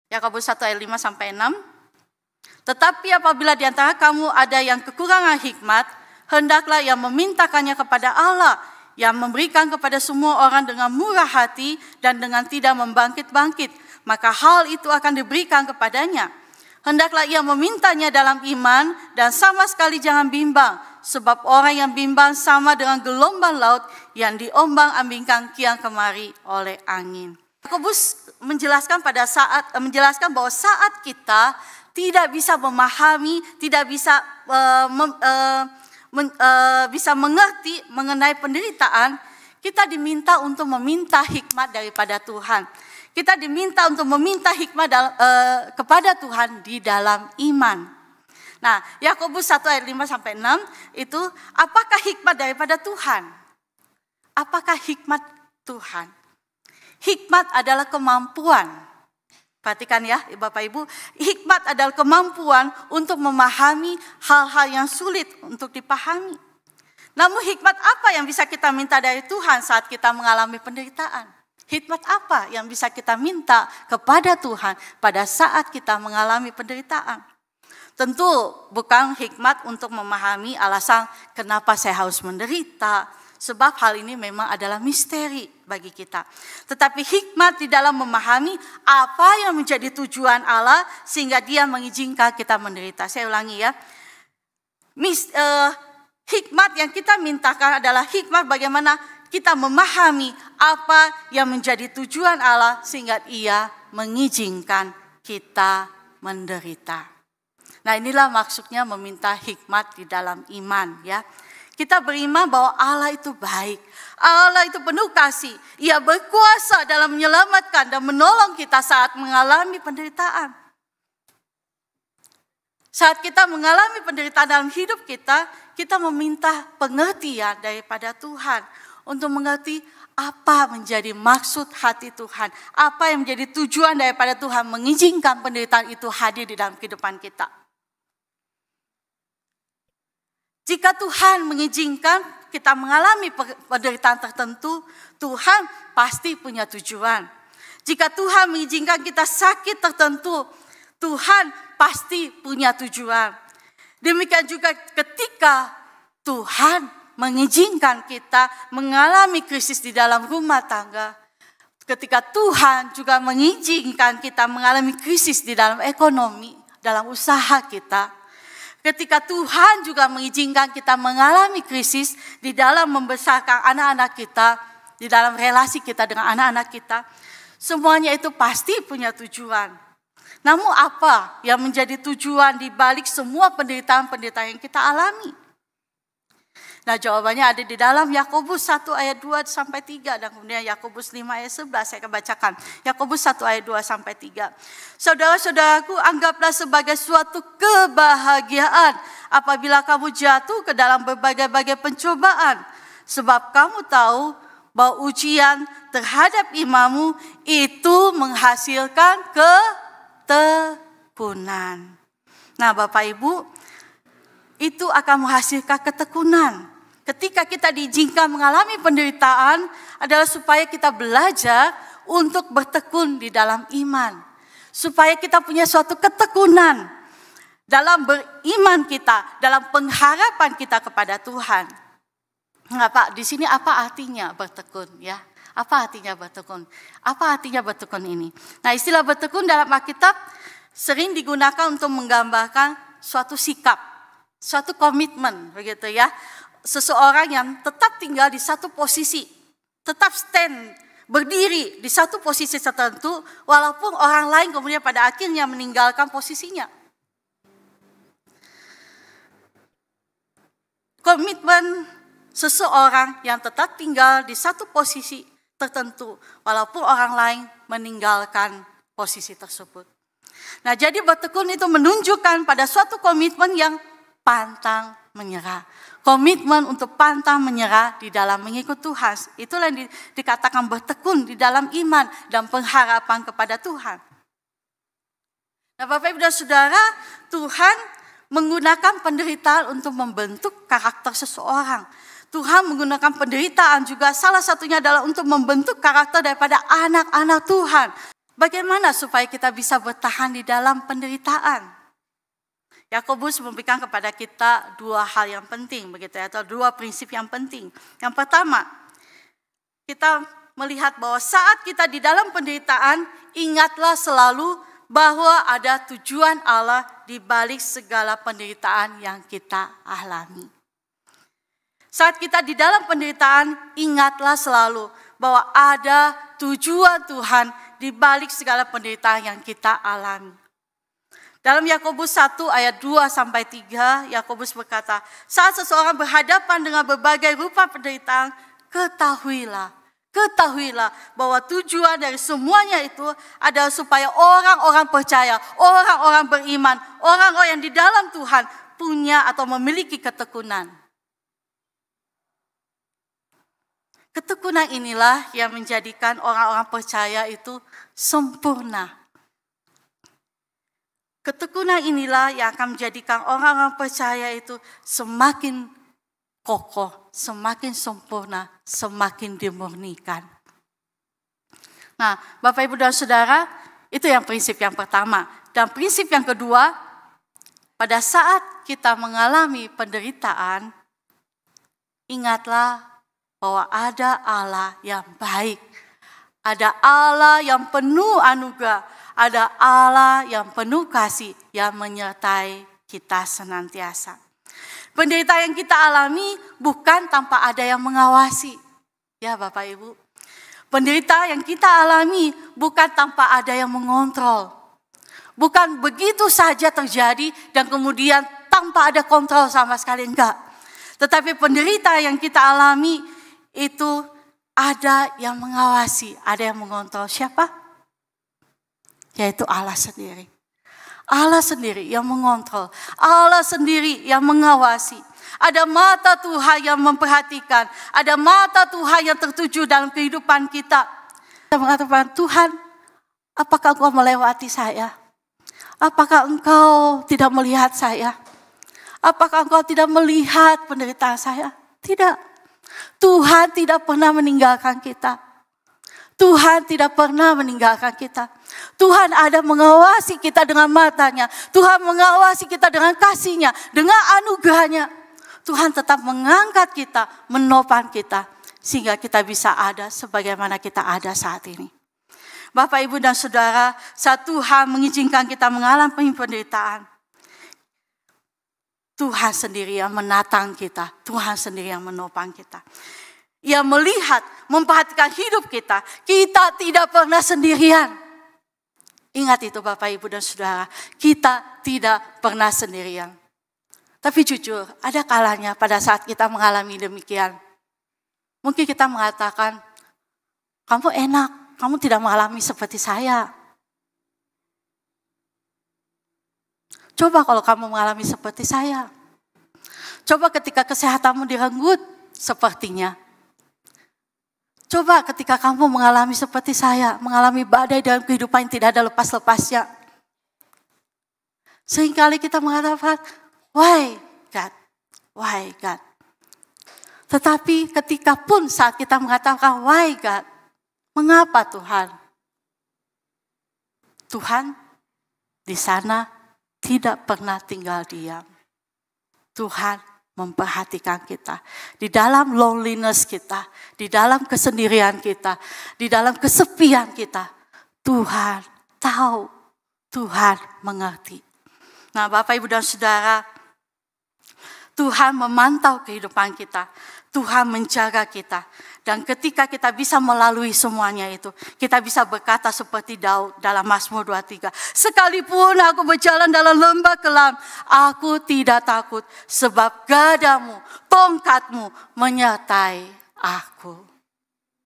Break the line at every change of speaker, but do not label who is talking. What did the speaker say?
Yakobus 1 ayat 5 sampai 6. Tetapi apabila di antara kamu ada yang kekurangan hikmat, hendaklah ia memintakannya kepada Allah, yang memberikan kepada semua orang dengan murah hati dan dengan tidak membangkit-bangkit, maka hal itu akan diberikan kepadanya. Hendaklah ia memintanya dalam iman dan sama sekali jangan bimbang, sebab orang yang bimbang sama dengan gelombang laut yang diombang-ambingkan kian kemari oleh angin. Yakobus menjelaskan bahwa saat kita tidak bisa memahami, tidak bisa bisa mengerti mengenai penderitaan, kita diminta untuk meminta hikmat daripada Tuhan. Kita diminta untuk meminta hikmat kepada Tuhan di dalam iman. Nah, Yakobus 1 ayat 5 sampai 6 itu apakah hikmat daripada Tuhan? Apakah hikmat Tuhan? Hikmat adalah kemampuan. Perhatikan ya Bapak Ibu, hikmat adalah kemampuan untuk memahami hal-hal yang sulit untuk dipahami. Namun hikmat apa yang bisa kita minta dari Tuhan saat kita mengalami penderitaan? Hikmat apa yang bisa kita minta kepada Tuhan pada saat kita mengalami penderitaan? Tentu bukan hikmat untuk memahami alasan kenapa saya harus menderita, sebab hal ini memang adalah misteri bagi kita. Tetapi hikmat di dalam memahami apa yang menjadi tujuan Allah sehingga Dia mengizinkan kita menderita. Saya ulangi ya. Hikmat yang kita mintakan adalah hikmat bagaimana kita memahami apa yang menjadi tujuan Allah sehingga Ia mengizinkan kita menderita. Nah, inilah maksudnya meminta hikmat di dalam iman ya. Kita beriman bahwa Allah itu baik. Allah itu penuh kasih. Ia berkuasa dalam menyelamatkan dan menolong kita saat mengalami penderitaan. Saat kita mengalami penderitaan dalam hidup kita, kita meminta pengertian daripada Tuhan untuk mengerti apa menjadi maksud hati Tuhan, apa yang menjadi tujuan daripada Tuhan mengizinkan penderitaan itu hadir di dalam kehidupan kita. Jika Tuhan mengizinkan kita mengalami penderitaan tertentu, Tuhan pasti punya tujuan. Jika Tuhan mengizinkan kita sakit tertentu, Tuhan pasti punya tujuan. Demikian juga ketika Tuhan mengizinkan kita mengalami krisis di dalam rumah tangga, ketika Tuhan juga mengizinkan kita mengalami krisis di dalam ekonomi, dalam usaha kita, ketika Tuhan juga mengizinkan kita mengalami krisis di dalam membesarkan anak-anak kita, di dalam relasi kita dengan anak-anak kita, semuanya itu pasti punya tujuan. Namun apa yang menjadi tujuan di balik semua penderitaan-penderitaan yang kita alami? Nah, jawabannya ada di dalam Yakobus 1 ayat 2 sampai 3 dan kemudian Yakobus 5 ayat 11 saya akan bacakan. Yakobus 1 ayat 2 sampai 3. Saudara-saudaraku, anggaplah sebagai suatu kebahagiaan apabila kamu jatuh ke dalam berbagai-bagai pencobaan, sebab kamu tahu bahwa ujian terhadap imanmu itu menghasilkan ketekunan. Nah, Bapak Ibu, itu akan menghasilkan ketekunan. Ketika kita diizinkan mengalami penderitaan adalah supaya kita belajar untuk bertekun di dalam iman. Supaya kita punya suatu ketekunan dalam beriman kita, dalam pengharapan kita kepada Tuhan. Nah, Pak, di sini apa artinya bertekun ya? Apa artinya bertekun? Apa artinya bertekun ini? Nah, istilah bertekun dalam Alkitab sering digunakan untuk menggambarkan suatu sikap, suatu komitmen begitu ya. Seseorang yang tetap tinggal di satu posisi, tetap stand, berdiri di satu posisi tertentu, walaupun orang lain kemudian pada akhirnya meninggalkan posisinya. Komitmen seseorang yang tetap tinggal di satu posisi tertentu, walaupun orang lain meninggalkan posisi tersebut. Nah, jadi bertekun itu menunjukkan pada suatu komitmen yang pantang menyerah. Komitmen untuk pantang menyerah di dalam mengikut Tuhan. Itulah yang dikatakan bertekun di dalam iman dan pengharapan kepada Tuhan. Nah, Bapak Ibu dan Saudara, Tuhan menggunakan penderitaan untuk membentuk karakter seseorang. Tuhan menggunakan penderitaan juga salah satunya adalah untuk membentuk karakter daripada anak-anak Tuhan. Bagaimana supaya kita bisa bertahan di dalam penderitaan? Yakobus memberikan kepada kita dua hal yang penting, begitu ya, atau dua prinsip yang penting. Yang pertama, kita melihat bahwa saat kita di dalam penderitaan, ingatlah selalu bahwa ada tujuan Allah di balik segala penderitaan yang kita alami. Saat kita di dalam penderitaan, ingatlah selalu bahwa ada tujuan Tuhan di balik segala penderitaan yang kita alami. Dalam Yakobus 1 ayat 2-3, Yakobus berkata, saat seseorang berhadapan dengan berbagai rupa penderitaan, ketahuilah bahwa tujuan dari semuanya itu adalah supaya orang-orang percaya, orang-orang beriman, orang-orang yang di dalam Tuhan punya atau memiliki ketekunan. Ketekunan inilah yang menjadikan orang-orang percaya itu sempurna. Ketekunan inilah yang akan menjadikan orang-orang percaya itu semakin kokoh, semakin sempurna, semakin dimurnikan. Nah, Bapak, Ibu, dan Saudara, itu yang prinsip yang pertama. Dan prinsip yang kedua, pada saat kita mengalami penderitaan, ingatlah bahwa ada Allah yang baik, ada Allah yang penuh anugerah, ada Allah yang penuh kasih yang menyertai kita senantiasa. Penderitaan yang kita alami bukan tanpa ada yang mengawasi. Ya Bapak Ibu, penderitaan yang kita alami bukan tanpa ada yang mengontrol. Bukan begitu saja terjadi dan kemudian tanpa ada kontrol sama sekali, enggak. Tetapi penderitaan yang kita alami itu ada yang mengawasi, ada yang mengontrol. Siapa? Yaitu Allah sendiri. Allah sendiri yang mengontrol, Allah sendiri yang mengawasi. Ada mata Tuhan yang memperhatikan, ada mata Tuhan yang tertuju dalam kehidupan kita. Kita mengatakan, Tuhan, apakah Engkau melewati saya? Apakah Engkau tidak melihat saya? Apakah Engkau tidak melihat penderitaan saya? Tidak. Tuhan tidak pernah meninggalkan kita. Tuhan tidak pernah meninggalkan kita. Tuhan ada mengawasi kita dengan matanya. Tuhan mengawasi kita dengan kasih-Nya, dengan anugerah-Nya. Tuhan tetap mengangkat kita, menopang kita, sehingga kita bisa ada sebagaimana kita ada saat ini. Bapak, Ibu, dan Saudara, saat Tuhan mengizinkan kita mengalami penderitaan, Tuhan sendiri yang menatang kita, Tuhan sendiri yang menopang kita. Ia melihat, memperhatikan hidup kita. Kita tidak pernah sendirian. Ingat itu Bapak, Ibu, dan Saudara. Kita tidak pernah sendirian. Tapi jujur, ada kalanya pada saat kita mengalami demikian. Mungkin kita mengatakan, kamu enak, kamu tidak mengalami seperti saya. Coba kalau kamu mengalami seperti saya. Coba ketika kesehatanmu direnggut sepertinya. Coba ketika kamu mengalami seperti saya, mengalami badai dalam kehidupan yang tidak ada lepas-lepasnya. Seringkali kita mengatakan, why God? Tetapi ketika pun saat kita mengatakan, why God? Mengapa Tuhan? Tuhan di sana tidak pernah tinggal diam. Tuhan memperhatikan kita. Di dalam loneliness kita, di dalam kesendirian kita, di dalam kesepian kita, Tuhan tahu, Tuhan mengerti. Nah Bapak, Ibu, dan Saudara, Tuhan memantau kehidupan kita, Tuhan menjaga kita. Dan ketika kita bisa melalui semuanya itu, kita bisa berkata seperti Daud dalam Mazmur 23. Sekalipun aku berjalan dalam lembah kelam, aku tidak takut sebab gadamu, tongkatmu menyertai aku.